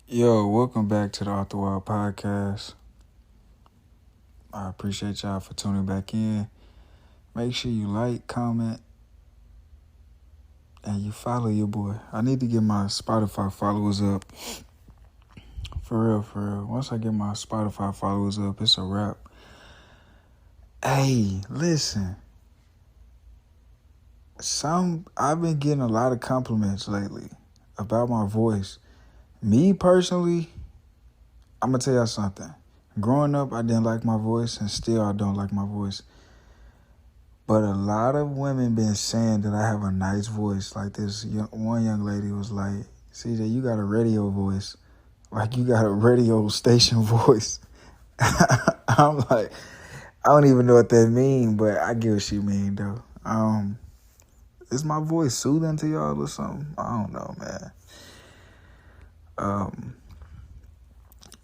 Yo, welcome back to the Off the Wild podcast. I appreciate y'all for tuning back in. Make sure you like, comment, and you follow your boy. I need to get my Spotify followers up. For real, for real. Once I get my Spotify followers up, it's a wrap. Hey, listen. I've been getting a lot of compliments lately about my voice. Me personally, I'm going to tell y'all something. Growing up, I didn't like my voice, and still I don't like my voice. But a lot of women been saying that I have a nice voice. Like this one young lady was like, CJ, you got a radio voice. Like you got a radio station voice. I'm like, I don't even know what that mean, but I get what she mean though. Is my voice soothing to y'all or something? I don't know, man.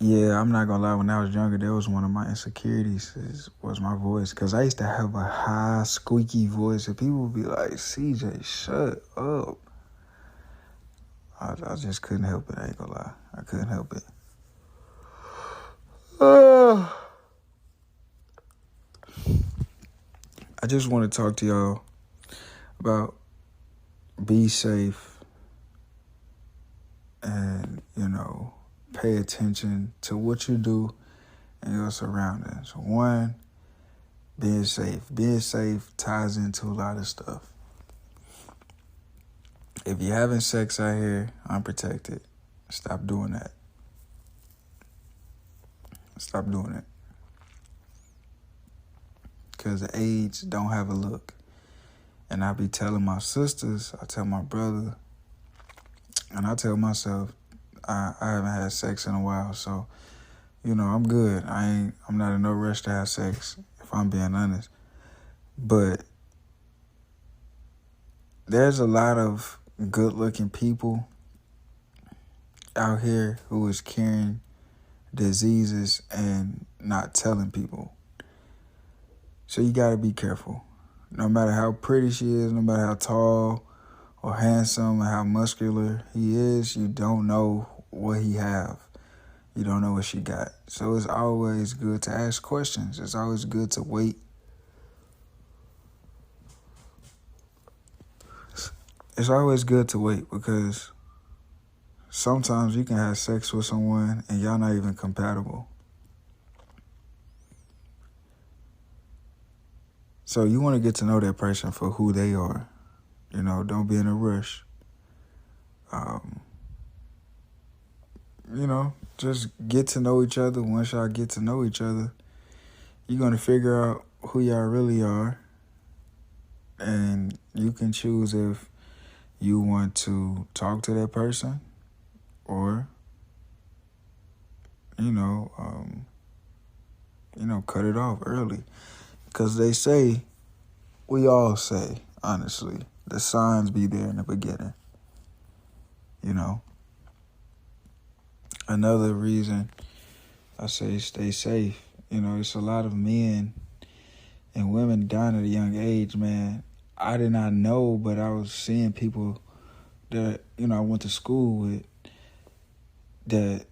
Yeah, I'm not gonna lie. When I was younger, that was one of my insecurities. Was my voice, because I used to have a high, squeaky voice, and people would be like, "CJ, shut up." I just couldn't help it. I ain't gonna lie, I couldn't help it. I just want to talk to y'all about be safe and pay attention to what you do and your surroundings. One, being safe. Being safe ties into a lot of stuff. If you're having sex out here unprotected, stop doing that. Stop doing it. Because the age don't have a look. And I be telling my sisters, I tell my brother, and I tell myself, I haven't had sex in a while, so I'm good. I'm not in no rush to have sex, if I'm being honest. But there's a lot of good-looking people out here who is carrying diseases and not telling people. So you got to be careful. No matter how pretty she is, no matter how tall or handsome or how muscular he is, you don't know what he have. You don't know what she got. So it's always good to ask questions. It's always good to wait. It's always good to wait because sometimes you can have sex with someone and y'all not even compatible. So you want to get to know that person for who they are. Don't be in a rush. Just get to know each other. Once y'all get to know each other, you're going to figure out who y'all really are. And you can choose if you want to talk to that person or, cut it off early. Because we all say, honestly, the signs be there in the beginning. Another reason I say stay safe, it's a lot of men and women dying at a young age, man. I did not know, but I was seeing people that, I went to school with that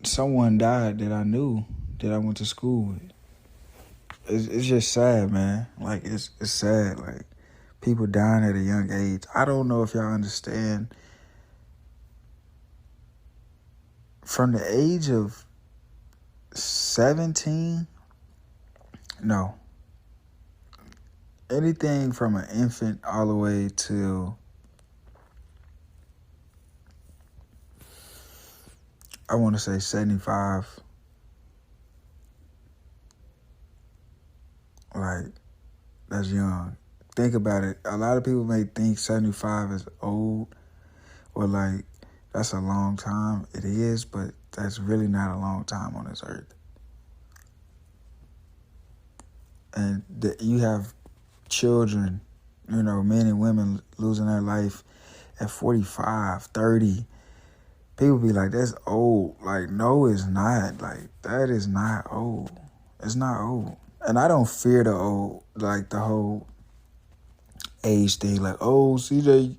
someone died that I knew that I went to school with. It's just sad, man. Like, it's sad. Like, people dying at a young age. I don't know if y'all understand. From the age of 17, no. Anything from an infant all the way to, I want to say 75. Like, that's young. Think about it. A lot of people may think 75 is old or like that's a long time. It is, but that's really not a long time on this earth. And you have children, men and women losing their life at 45, 30. People be like, that's old. Like, no, it's not. Like, that is not old. It's not old. And I don't fear the old, like the whole age thing. Like, oh, CJ,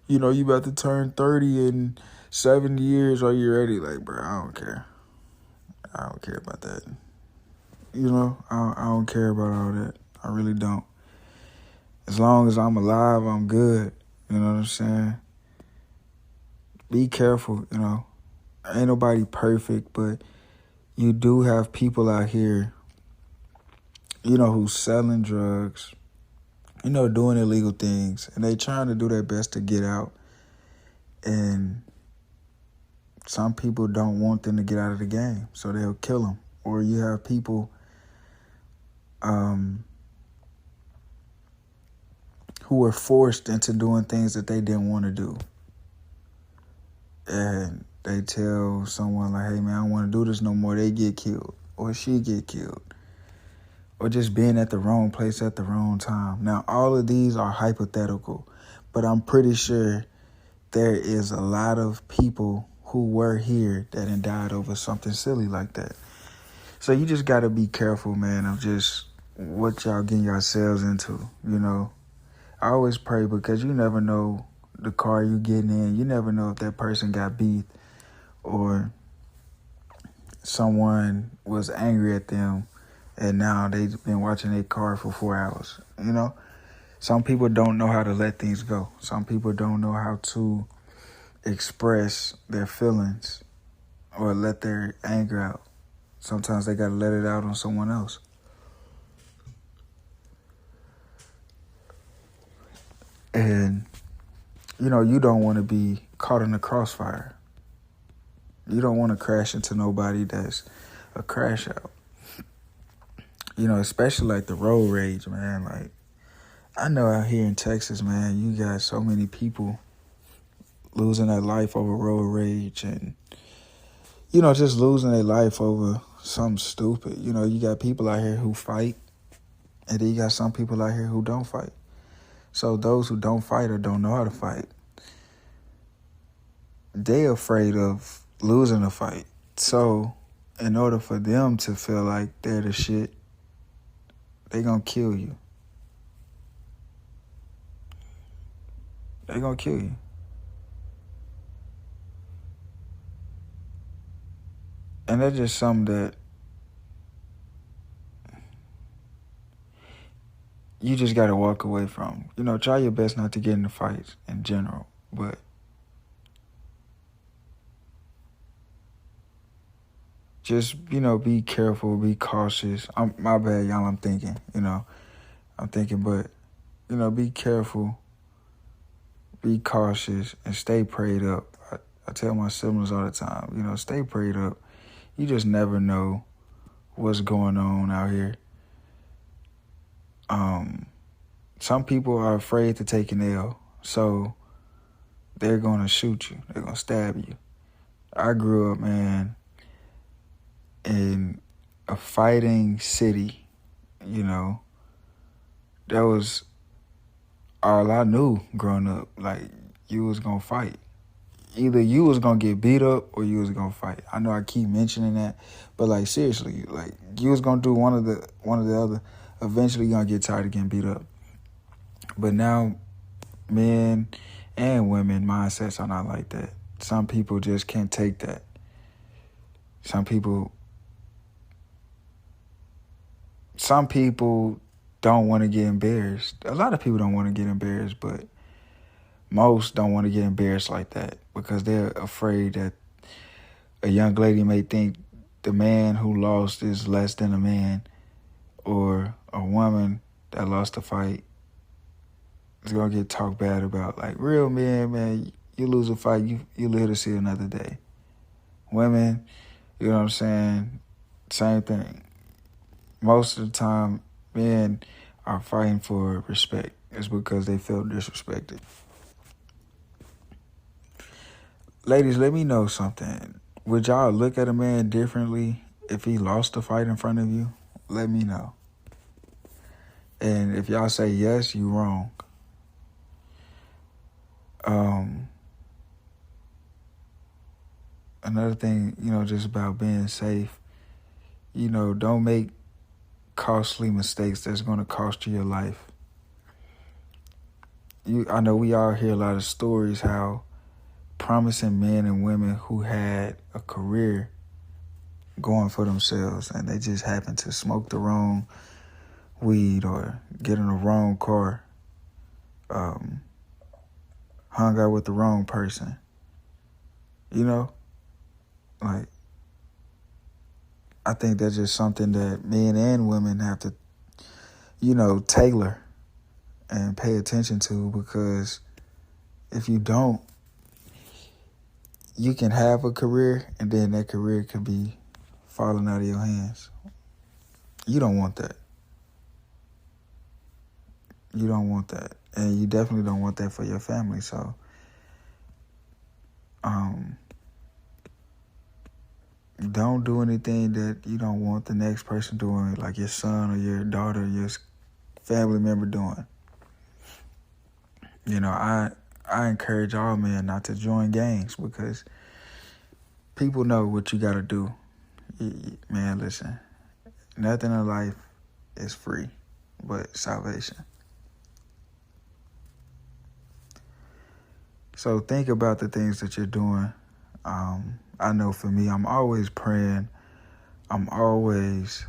you about to turn 30 in 70 years, are you ready? Like, bro, I don't care. I don't care about that. You know, I don't care about all that. I really don't. As long as I'm alive, I'm good. You know what I'm saying? Be careful, you know. Ain't nobody perfect, but you do have people out here, you know, who's selling drugs, you know, doing illegal things, and they trying to do their best to get out. And some people don't want them to get out of the game, so they'll kill them. Or you have people who were forced into doing things that they didn't want to do. And they tell someone like, hey man, I don't want to do this no more. They get killed, or she get killed, or just being at the wrong place at the wrong time. Now, all of these are hypothetical, but I'm pretty sure there is a lot of people who were here that had died over something silly like that. So you just got to be careful, man, of just what y'all getting yourselves into, you know. I always pray, because you never know the car you getting in. You never know if that person got beat or someone was angry at them and now they've been watching their car for 4 hours. You know, some people don't know how to let things go. Some people don't know how to express their feelings or let their anger out. Sometimes they got to let it out on someone else. And, you know, you don't want to be caught in the crossfire. You don't want to crash into nobody that's a crash out. You know, especially like the road rage, man. Like, I know out here in Texas, man, you got so many people losing their life over road rage and, you know, just losing their life over something stupid. You know, you got people out here who fight, and then you got some people out here who don't fight. So those who don't fight or don't know how to fight, they're afraid of losing a fight. So in order for them to feel like they're the shit, they gonna kill you. They gonna kill you. And that's just something that you just gotta walk away from. You know, try your best not to get into fights in general, but just, you know, be careful, be cautious. My bad, y'all, I'm thinking, but, you know, be careful, be cautious, and stay prayed up. I tell my siblings all the time, you know, stay prayed up. You just never know what's going on out here. Some people are afraid to take an L, so they're going to shoot you. They're going to stab you. I grew up, man, in a fighting city, you know. That was all I knew growing up. Like, you was going to fight. Either you was going to get beat up or you was going to fight. I know I keep mentioning that, but, like, seriously, like, you was going to do one of the other. Eventually, you're going to get tired of getting beat up. But now, men and women mindsets are not like that. Some people just can't take that. Some people don't want to get embarrassed. A lot of people don't want to get embarrassed, but most don't want to get embarrassed like that because they're afraid that a young lady may think the man who lost is less than a man, or a woman that lost a fight is going to get talked bad about. Like, real men, man, you lose a fight, you live to see another day. Women, you know what I'm saying? Same thing. Most of the time, men are fighting for respect. It's because they feel disrespected. Ladies, let me know something. Would y'all look at a man differently if he lost a fight in front of you? Let me know. And if y'all say yes, you wrong. Another thing, you know, just about being safe, you know, don't make costly mistakes that's going to cost you your life. I know we all hear a lot of stories how promising men and women who had a career going for themselves and they just happened to smoke the wrong weed or get in the wrong car, hung out with the wrong person. You know, like, I think that's just something that men and women have to, tailor and pay attention to, because if you don't, you can have a career and then that career could be falling out of your hands. You don't want that. You don't want that. And you definitely don't want that for your family. So, don't do anything that you don't want the next person doing, like your son or your daughter, your family member doing. I encourage all men not to join gangs, because people know what you got to do. Man, listen, nothing in life is free but salvation. So think about the things that you're doing. I know for me, I'm always praying. I'm always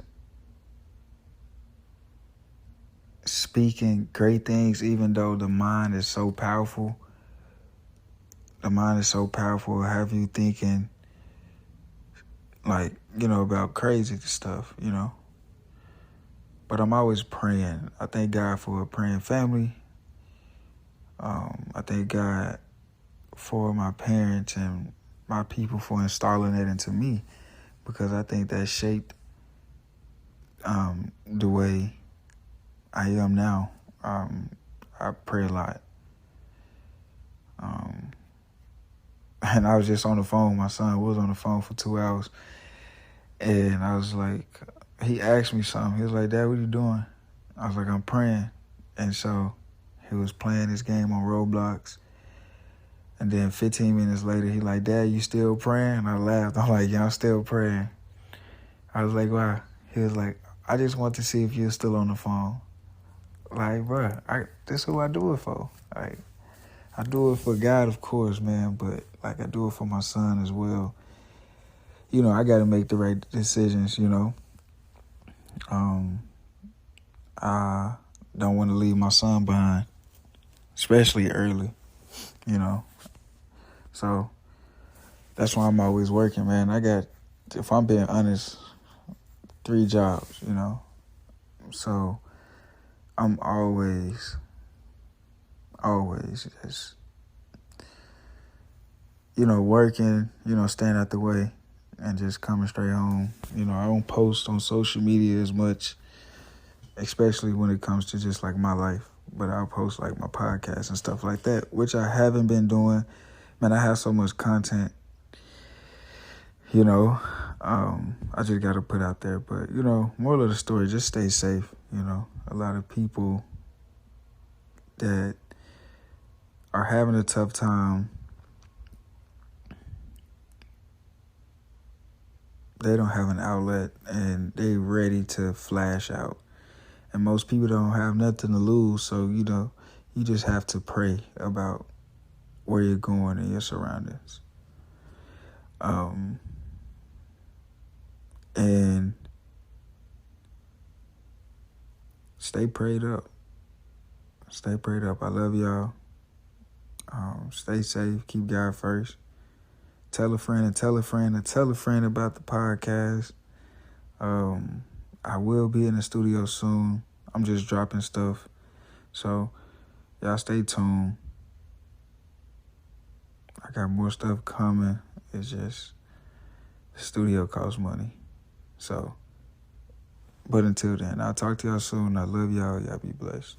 speaking great things, even though the mind is so powerful. The mind is so powerful, have you thinking about crazy stuff, But I'm always praying. I thank God for a praying family. I thank God for my parents and my people for installing that into me, because I think that shaped the way I am now. I pray a lot. And I was just on the phone. My son was on the phone for 2 hours. And I was like, he asked me something. He was like, "Dad, what are you doing?" I was like, "I'm praying." And so he was playing his game on Roblox. And then 15 minutes later, he like, "Dad, you still praying?" And I laughed. I'm like, "Yeah, I'm still praying." I was like, "Why?" He was like, "I just want to see if you're still on the phone." Like, bro, this is who I do it for. Like, I do it for God, of course, man, but I do it for my son as well. I got to make the right decisions, I don't want to leave my son behind, especially early, So that's why I'm always working, man. I got, if I'm being honest, 3 jobs, So I'm always just, working, staying out the way and just coming straight home. I don't post on social media as much, especially when it comes to just like my life. But I'll post like my podcast and stuff like that, which I haven't been doing. Man, I have so much content, I just got to put out there. But, moral of the story, just stay safe. A lot of people that are having a tough time, they don't have an outlet and they ready to flash out. And most people don't have nothing to lose. So, you just have to pray about where you're going and your surroundings. And stay prayed up. Stay prayed up. I love y'all. Stay safe. Keep God first. Tell a friend and tell a friend and tell a friend about the podcast. I will be in the studio soon. I'm just dropping stuff. So, y'all stay tuned. I got more stuff coming. It's just, the studio costs money. So, but until then, I'll talk to y'all soon. I love y'all. Y'all be blessed.